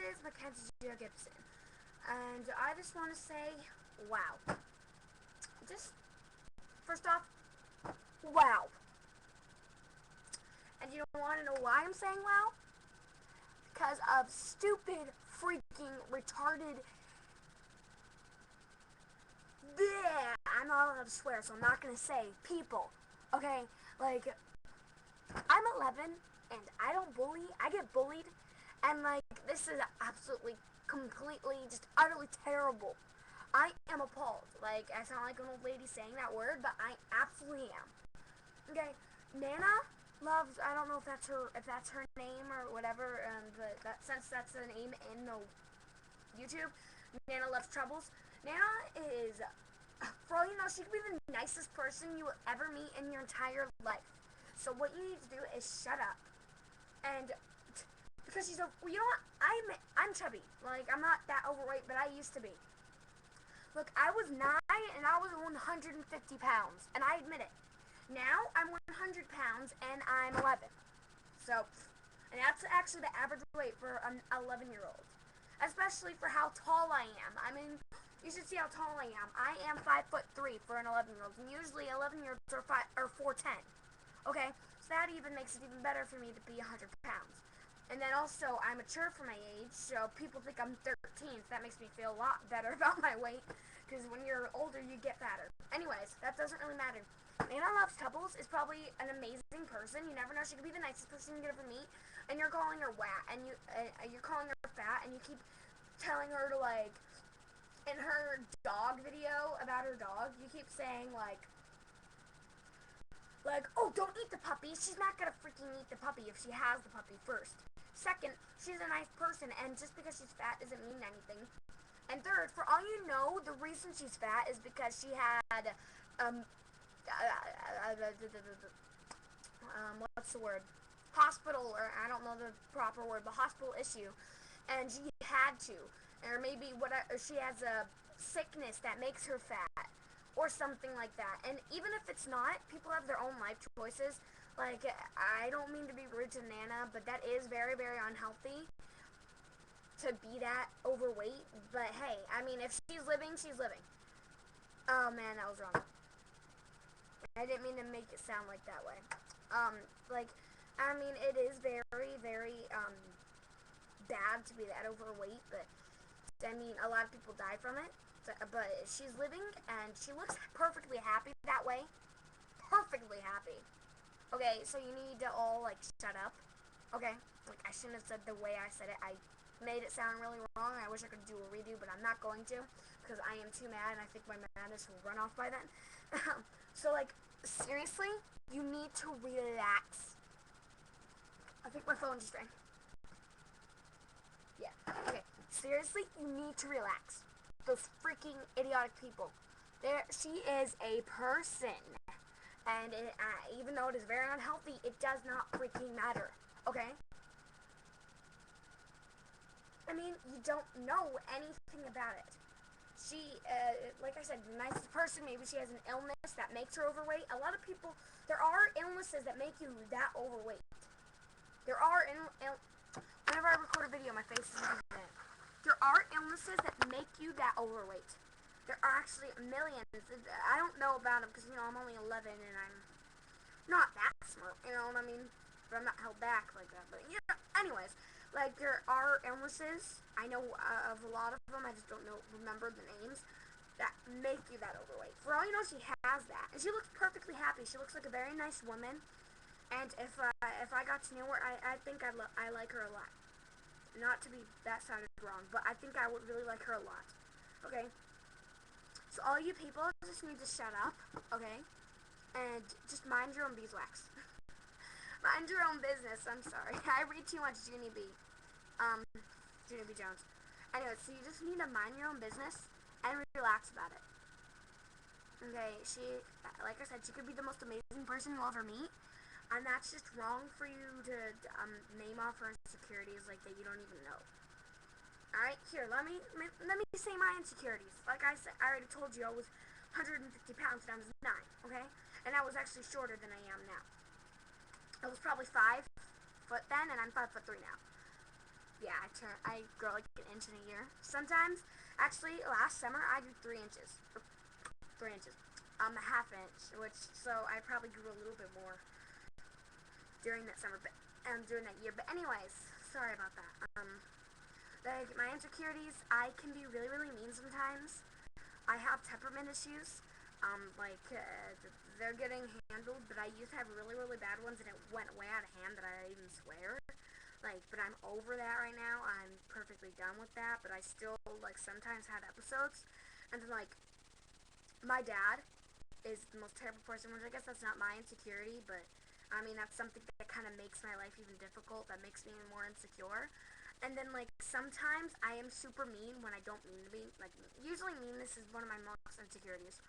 is Mackenzie Gibson, and I just want to say, wow. Just, first off, wow. And you don't want to know why I'm saying wow? Because of stupid, freaking, retarded... Bleh. I'm not allowed to swear, so I'm not going to say people. Okay? Like, I'm 11, and I don't bully. I get bullied. And, like, this is absolutely, completely, just utterly terrible. I am appalled. Like, I sound like an old lady saying that word, but I absolutely am. Okay? Nana loves, I don't know if that's her name or whatever, but since that's the name in the YouTube, Nana Loves Troubles. Nana is, for all you know, she could be the nicest person you will ever meet in your entire life. So what you need to do is shut up. And because she's you know what? I'm chubby. Like, I'm not that overweight, but I used to be. Look, I was 9 and I was 150 pounds, and I admit it. Now I'm 100 pounds and I'm 11. So, and that's actually the average weight for an 11-year-old. Especially for how tall I am. I mean, you should see how tall I am. I am 5'3" for an 11-year-old, and usually 11-year-olds are 4'10". Okay, so that even makes it even better for me to be 100 pounds. And then also, I'm mature for my age, so people think I'm 13, so that makes me feel a lot better about my weight, because when you're older, you get fatter. Anyways, that doesn't really matter. Nana Loves Troubles is probably an amazing person. You never know, she could be the nicest person you could ever meet, and you're calling her whack, and you're calling her fat, and you keep telling her to, like, in her dog video about her dog, you keep saying, like, oh, don't eat the puppy. She's not gonna freaking eat the puppy if she has the puppy first. Second, she's a nice person, and just because she's fat doesn't mean anything. And third, for all you know, the reason she's fat is because she had, what's the word? Hospital, or I don't know the proper word, but hospital issue. And she had to. Or maybe she has a sickness that makes her fat. Or something like that. And even if it's not, people have their own life choices. Like, I don't mean to be rude to Nana, but that is very, very unhealthy to be that overweight. But hey, I mean, if she's living, she's living. Oh man, that was wrong. I didn't mean to make it sound like that way. Like, I mean, it is very, very, bad to be that overweight, but, I mean, a lot of people die from it. But she's living, and she looks perfectly happy that way. Perfectly happy. Okay, so you need to all, like, shut up. Okay? Like, I shouldn't have said the way I said it. I made it sound really wrong. I wish I could do a redo, but I'm not going to, because I am too mad, and I think my madness will run off by then. So, like, seriously, you need to relax. I think my phone just rang. Yeah. Okay. Seriously, you need to relax. Those freaking idiotic people. She is a person. And even though it is very unhealthy, it does not freaking matter. Okay? I mean, you don't know anything about it. She, like I said, the nicest person. Maybe she has an illness that makes her overweight. A lot of people, there are illnesses that make you that overweight. There are, whenever I record a video, my face is moving it. There are illnesses that make you that overweight. There are actually millions. I don't know about them because, you know, I'm only 11 and I'm not that smart, you know what I mean? But I'm not held back like that. But, yeah, anyways, like, there are illnesses. I know of a lot of them. I just don't remember the names that make you that overweight. For all you know, she has that. And she looks perfectly happy. She looks like a very nice woman. And if I got to know her, I think I like her a lot. Not to be, that sounded wrong, but I think I would really like her a lot. Okay? So all you people just need to shut up, okay? And just mind your own beeswax. Mind your own business, I'm sorry. I read too much Junie B. Junie B. Jones. Anyway, so you just need to mind your own business and relax about it. Okay, like I said, she could be the most amazing person you'll ever meet. And that's just wrong for you to name off her insecurities like that you don't even know. Alright, here, let me say my insecurities. Like I said, I already told you I was 150 pounds when I was 9, okay? And I was actually shorter than I am now. I was probably 5 foot then, and I'm 5'3" now. yeah, I grow like an inch in a year. Sometimes, actually, last summer I grew 3 inches. 3 inches. A half inch, which, so I probably grew a little bit more during that summer, but during that year. But anyways, sorry about that. Like my insecurities, I can be really, really mean sometimes. I have temperament issues. They're getting handled, but I used to have really, really bad ones, and it went way out of hand that I even swear. But I'm over that right now. I'm perfectly done with that, but I still, sometimes have episodes. And then, my dad is the most terrible person, which I guess that's not my insecurity, but, I mean, that's something that kind of makes my life even difficult, that makes me more insecure. And then, sometimes I am super mean when I don't mean to be. Usually meanness is one of my most insecurities.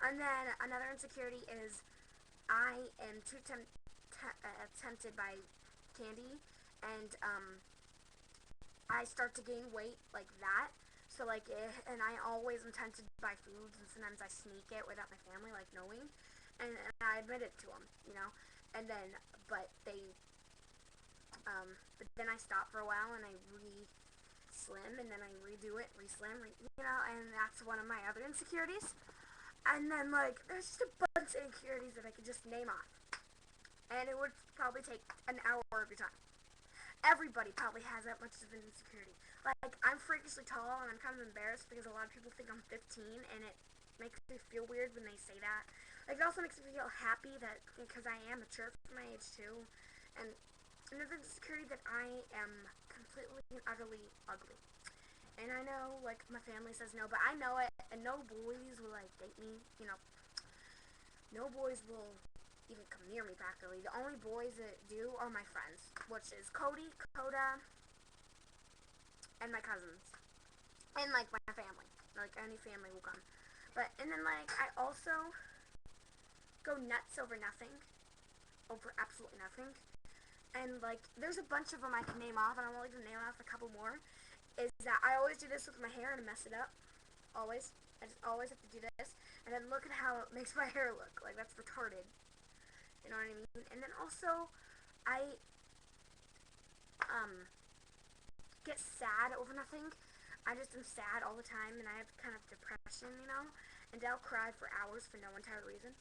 And then another insecurity is I am too tempted by candy, and I start to gain weight like that. So and I always am tempted by foods, and sometimes I sneak it without my family knowing, and I admit it to them, and then but then I stop for a while and I slim, and then I redo it, re-slim, and that's one of my other insecurities. And then there's just a bunch of insecurities that I could just name off, and it would probably take an hour of your time. Everybody probably has that much of an insecurity. I'm freakishly tall, and I'm kind of embarrassed because a lot of people think I'm 15, and it makes me feel weird when they say that. It also makes me feel happy that because I am mature for my age too, and another insecurity that I am completely and utterly ugly. And I know, my family says no, but I know it, and no boys will, date me, no boys will even come near me practically. The only boys that do are my friends, which is Cody, Coda, and my cousins, and my family. Any family will come. And then I also go nuts over nothing, over absolutely nothing. And there's a bunch of them I can name off, and I'm only gonna name off a couple more. Is that I always do this with my hair and mess it up. Always. I just always have to do this, and then look at how it makes my hair look. That's retarded. You know what I mean? And then also, I get sad over nothing. I just am sad all the time, and I have kind of depression, and I'll cry for hours for no entire reason.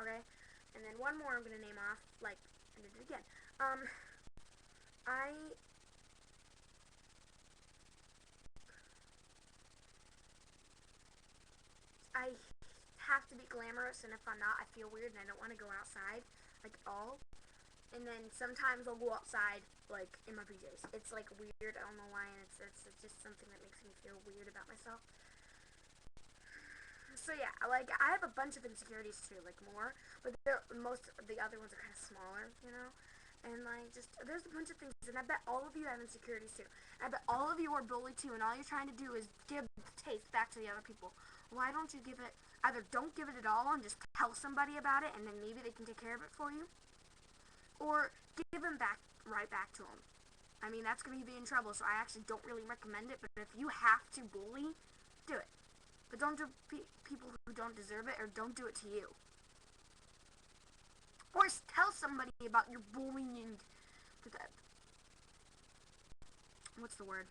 Okay? And then one more I'm gonna name off, I did it again. I have to be glamorous, and if I'm not, I feel weird, and I don't want to go outside, at all. And then sometimes I'll go outside, in my PJs. It's, weird, I don't know why, and it's just something that makes me feel weird about myself. So, yeah, I have a bunch of insecurities, too, more, but most of the other ones are kind of smaller, and, there's a bunch of things, and I bet all of you have insecurities, too. And I bet all of you are bullied, too, and all you're trying to do is give the taste back to the other people. Why don't you give it, either don't give it at all and just tell somebody about it, and then maybe they can take care of it for you, or give them right back to them. I mean, that's going to be in trouble, so I actually don't really recommend it, but if you have to bully, do it. But don't do people who don't deserve it, or don't do it to you. Or tell somebody about your bullying. What's the word?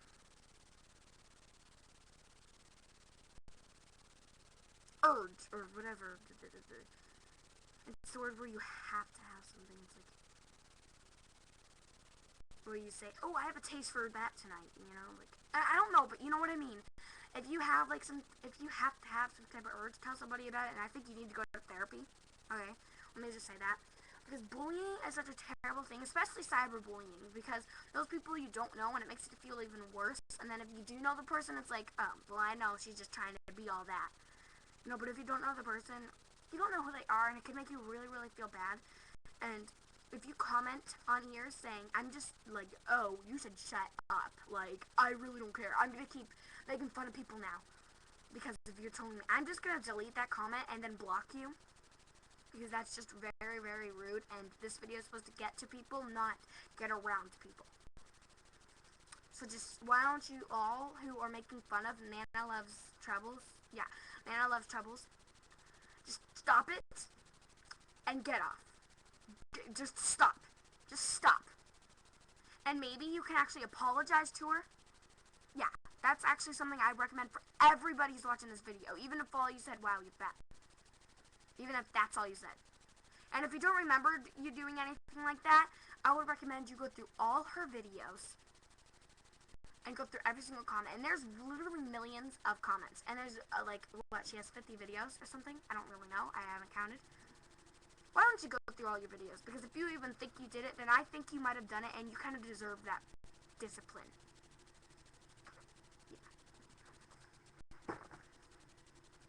Urge, or whatever. It's the word where you have to have something. It's where you say, oh, I have a taste for that tonight, I don't know, but you know what I mean. If you have, if you have to have some type of urge, tell somebody about it, and I think you need to go to therapy. Okay, let me just say that. Because bullying is such a terrible thing, especially cyberbullying, because those people you don't know, and it makes it feel even worse. And then if you do know the person, it's well, I know she's just trying to be all that. But if you don't know the person, you don't know who they are, and it can make you really, really feel bad. And if you comment on here saying, I'm just oh, you should shut up, I really don't care, I'm gonna keep making fun of people now, because if you're telling me, I'm just gonna delete that comment and then block you, because that's just very, very rude, and this video is supposed to get to people, not get around people. So just, why don't you all who are making fun of Nana Loves Troubles, yeah, Nana Loves Troubles, just stop it and get off. Just stop. Just stop. And maybe you can actually apologize to her. Yeah, that's actually something I recommend for everybody who's watching this video. Even if all you said, wow, you're fat. Even if that's all you said. And if you don't remember you doing anything like that, I would recommend you go through all her videos and go through every single comment. And there's literally millions of comments. And there's like, what, she has 50 videos or something? I don't really know. I haven't counted. Why don't you go through all your videos? Because if you even think you did it, then I think you might have done it and you kind of deserve that discipline.